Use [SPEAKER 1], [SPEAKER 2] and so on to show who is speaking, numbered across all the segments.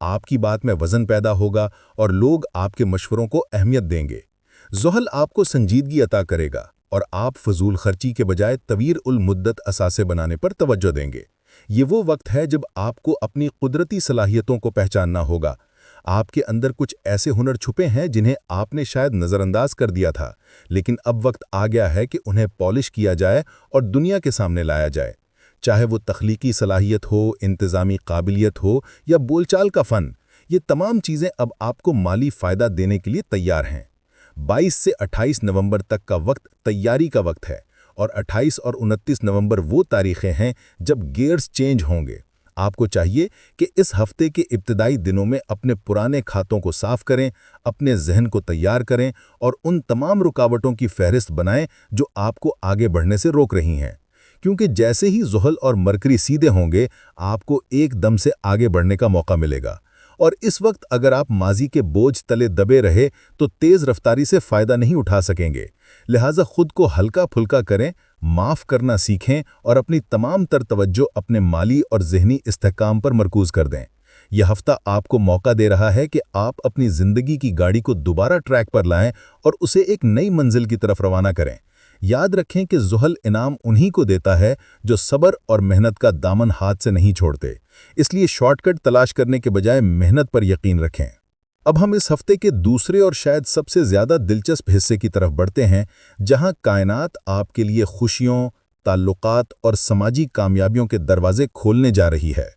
[SPEAKER 1] آپ کی بات میں وزن پیدا ہوگا اور لوگ آپ کے مشوروں کو اہمیت دیں گے۔ زحل آپ کو سنجیدگی عطا کرے گا اور آپ فضول خرچی کے بجائے طویل المدت اثاثے بنانے پر توجہ دیں گے۔ یہ وہ وقت ہے جب آپ کو اپنی قدرتی صلاحیتوں کو پہچاننا ہوگا۔ آپ کے اندر کچھ ایسے ہنر چھپے ہیں جنہیں آپ نے شاید نظر انداز کر دیا تھا، لیکن اب وقت آ گیا ہے کہ انہیں پالش کیا جائے اور دنیا کے سامنے لایا جائے۔ چاہے وہ تخلیقی صلاحیت ہو، انتظامی قابلیت ہو یا بول چال کا فن، یہ تمام چیزیں اب آپ کو مالی فائدہ دینے کے لیے تیار ہیں۔ 22 سے 28 نومبر تک کا وقت تیاری کا وقت ہے، اور 28 اور 29 نومبر وہ تاریخیں ہیں جب گیئرز چینج ہوں گے۔ آپ کو چاہیے کہ اس ہفتے کے ابتدائی دنوں میں اپنے پرانے کھاتوں کو صاف کریں، اپنے ذہن کو تیار کریں اور ان تمام رکاوٹوں کی فہرست بنائیں جو آپ کو آگے بڑھنے سے روک رہی ہیں، کیونکہ جیسے ہی زحل اور مرکری سیدھے ہوں گے، آپ کو ایک دم سے آگے بڑھنے کا موقع ملے گا۔ اور اس وقت اگر آپ ماضی کے بوجھ تلے دبے رہے تو تیز رفتاری سے فائدہ نہیں اٹھا سکیں گے۔ لہٰذا خود کو ہلکا پھلکا کریں، معاف کرنا سیکھیں اور اپنی تمام تر توجہ اپنے مالی اور ذہنی استحکام پر مرکوز کر دیں۔ یہ ہفتہ آپ کو موقع دے رہا ہے کہ آپ اپنی زندگی کی گاڑی کو دوبارہ ٹریک پر لائیں اور اسے ایک نئی منزل کی طرف روانہ کریں۔ یاد رکھیں کہ زحل انعام انہی کو دیتا ہے جو صبر اور محنت کا دامن ہاتھ سے نہیں چھوڑتے، اس لیے شارٹ کٹ تلاش کرنے کے بجائے محنت پر یقین رکھیں۔ اب ہم اس ہفتے کے دوسرے اور شاید سب سے زیادہ دلچسپ حصے کی طرف بڑھتے ہیں، جہاں کائنات آپ کے لیے خوشیوں، تعلقات اور سماجی کامیابیوں کے دروازے کھولنے جا رہی ہے۔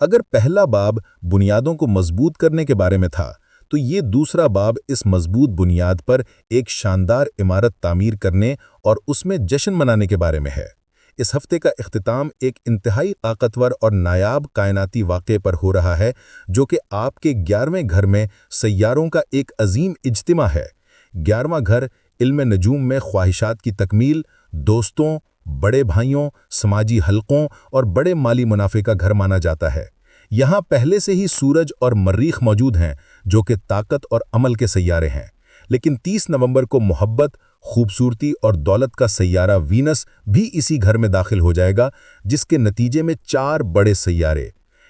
[SPEAKER 1] اگر پہلا باب بنیادوں کو مضبوط کرنے کے بارے میں تھا، تو یہ دوسرا باب اس مضبوط بنیاد پر ایک شاندار عمارت تعمیر کرنے اور اس میں جشن منانے کے بارے میں ہے۔ اس ہفتے کا اختتام ایک انتہائی طاقتور اور نایاب کائناتی واقعے پر ہو رہا ہے، جو کہ آپ کے 11ویں گھر میں سیاروں کا ایک عظیم اجتماع ہے۔ 11واں گھر علم نجوم میں خواہشات کی تکمیل، دوستوں، بڑے بھائیوں، سماجی حلقوں اور بڑے مالی منافع کا گھر مانا جاتا ہے۔ یہاں پہلے سے ہی سورج اور مریخ موجود ہیں، جو کہ طاقت اور عمل کے سیارے ہیں، لیکن 30 نومبر کو محبت، خوبصورتی اور دولت کا سیارہ وینس بھی اسی گھر میں داخل ہو جائے گا، جس کے نتیجے میں 4 بڑے سیارے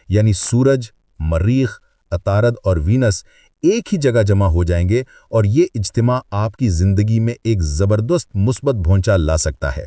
[SPEAKER 1] یعنی سورج، مریخ، عطارد اور وینس ایک ہی جگہ جمع ہو جائیں گے، اور یہ اجتماع آپ کی زندگی میں ایک زبردست مثبت بھونچال لا سکتا ہے۔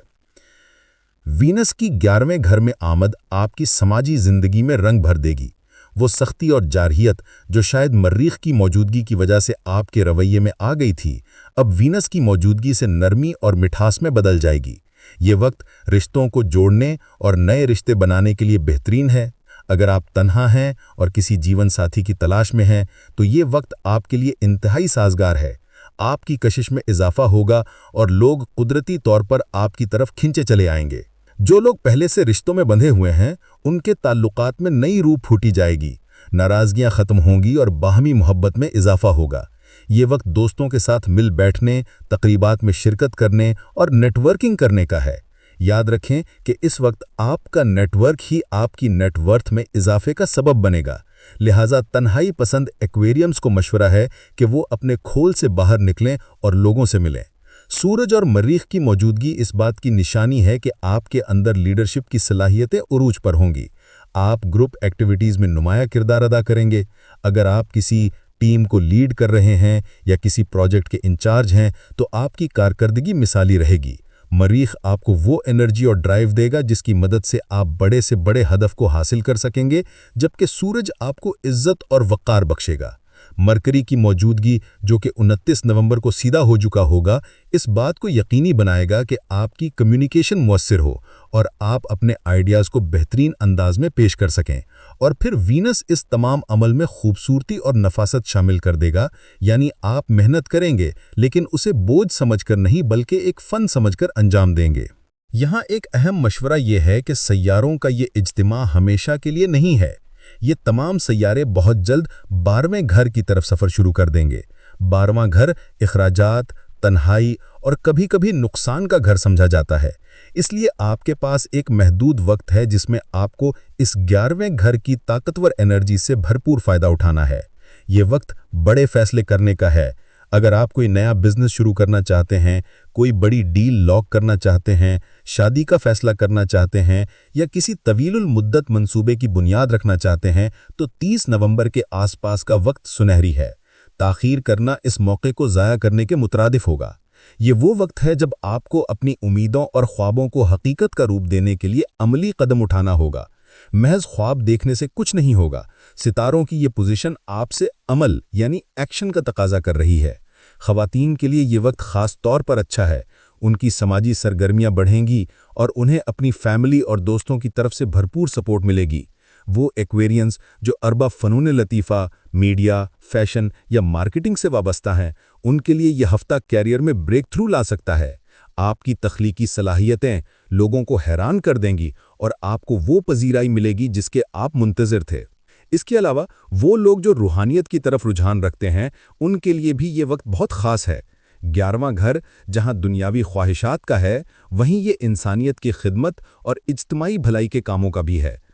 [SPEAKER 1] وینس کی 11ویں گھر میں آمد آپ کی سماجی زندگی میں رنگ بھر دے گی۔ وہ سختی اور جارحیت جو شاید مریخ کی موجودگی کی وجہ سے آپ کے رویے میں آ گئی تھی، اب وینس کی موجودگی سے نرمی اور مٹھاس میں بدل جائے گی۔ یہ وقت رشتوں کو جوڑنے اور نئے رشتے بنانے کے لیے بہترین ہے۔ اگر آپ تنہا ہیں اور کسی جیون ساتھی کی تلاش میں ہیں، تو یہ وقت آپ کے لیے انتہائی سازگار ہے۔ آپ کی کشش میں اضافہ ہوگا اور لوگ قدرتی طور پر آپ کی طرف کھنچے چلے آئیں گے۔ جو لوگ پہلے سے رشتوں میں بندھے ہوئے ہیں، ان کے تعلقات میں نئی روح پھوٹی جائے گی، ناراضگیاں ختم ہوں گی اور باہمی محبت میں اضافہ ہوگا۔ یہ وقت دوستوں کے ساتھ مل بیٹھنے، تقریبات میں شرکت کرنے اور نیٹ ورکنگ کرنے کا ہے۔ یاد رکھیں کہ اس وقت آپ کا نیٹ ورک ہی آپ کی نیٹ ورتھ میں اضافے کا سبب بنے گا۔ لہٰذا تنہائی پسند ایکویریم کو مشورہ ہے کہ وہ اپنے کھول سے باہر نکلیں اور لوگوں سے ملیں۔ سورج اور مریخ کی موجودگی اس بات کی نشانی ہے کہ آپ کے اندر لیڈرشپ کی صلاحیتیں عروج پر ہوں گی۔ آپ گروپ ایکٹیویٹیز میں نمایاں کردار ادا کریں گے۔ اگر آپ کسی ٹیم کو لیڈ کر رہے ہیں یا کسی پروجیکٹ کے انچارج ہیں، تو آپ کی کارکردگی مثالی رہے گی۔ مریخ آپ کو وہ انرجی اور ڈرائیو دے گا جس کی مدد سے آپ بڑے سے بڑے ہدف کو حاصل کر سکیں گے، جبکہ سورج آپ کو عزت اور وقار بخشے گا۔ مرکری کی موجودگی، جو کہ 29 نومبر کو سیدھا ہو چکا ہوگا، اس بات کو یقینی بنائے گا کہ آپ کی کمیونیکیشن مؤثر ہو اور آپ اپنے آئیڈیاز کو بہترین انداز میں پیش کر سکیں۔ اور پھر وینس اس تمام عمل میں خوبصورتی اور نفاست شامل کر دے گا، یعنی آپ محنت کریں گے لیکن اسے بوجھ سمجھ کر نہیں بلکہ ایک فن سمجھ کر انجام دیں گے۔ یہاں ایک اہم مشورہ یہ ہے کہ سیاروں کا یہ اجتماع ہمیشہ کے لیے نہیں ہے۔ یہ تمام سیارے بہت جلد 12ویں گھر کی طرف سفر شروع کر دیں گے۔ 12واں گھر اخراجات، تنہائی اور کبھی کبھی نقصان کا گھر سمجھا جاتا ہے۔ اس لیے آپ کے پاس ایک محدود وقت ہے جس میں آپ کو اس 11ویں گھر کی طاقتور انرجی سے بھرپور فائدہ اٹھانا ہے۔ یہ وقت بڑے فیصلے کرنے کا ہے۔
[SPEAKER 2] اگر آپ کوئی نیا بزنس شروع کرنا چاہتے ہیں، کوئی بڑی ڈیل لاک کرنا چاہتے ہیں، شادی کا فیصلہ کرنا چاہتے ہیں یا کسی طویل المدت منصوبے کی بنیاد رکھنا چاہتے ہیں تو 30 نومبر کے آس پاس کا وقت سنہری ہے۔ تاخیر کرنا اس موقع کو ضائع کرنے کے مترادف ہوگا۔ یہ وہ وقت ہے جب آپ کو اپنی امیدوں اور خوابوں کو حقیقت کا روپ دینے کے لیے عملی قدم اٹھانا ہوگا۔ محض خواب دیکھنے سے کچھ نہیں ہوگا۔ ستاروں کی یہ پوزیشن آپ سے عمل یعنی ایکشن کا تقاضا کر رہی ہے۔ خواتین کے لیے یہ وقت خاص طور پر اچھا ہے۔ ان کی سماجی سرگرمیاں بڑھیں گی اور انہیں اپنی فیملی اور دوستوں کی طرف سے بھرپور سپورٹ ملے گی۔ وہ ایکویرینز جو اربا فنون لطیفہ، میڈیا، فیشن یا مارکیٹنگ سے وابستہ ہیں، ان کے لیے یہ ہفتہ کیریئر میں بریک تھرو لا سکتا ہے۔ آپ کی تخلیقی صلاحیتیں لوگوں کو حیران کر دیں گی اور آپ کو وہ پذیرائی ملے گی جس کے آپ منتظر تھے۔ اس کے علاوہ وہ لوگ جو روحانیت کی طرف رجحان رکھتے ہیں، ان کے لیے بھی یہ وقت بہت خاص ہے۔ 11واں گھر جہاں دنیاوی خواہشات کا ہے، وہیں یہ انسانیت کی خدمت اور اجتماعی بھلائی کے کاموں کا بھی ہے۔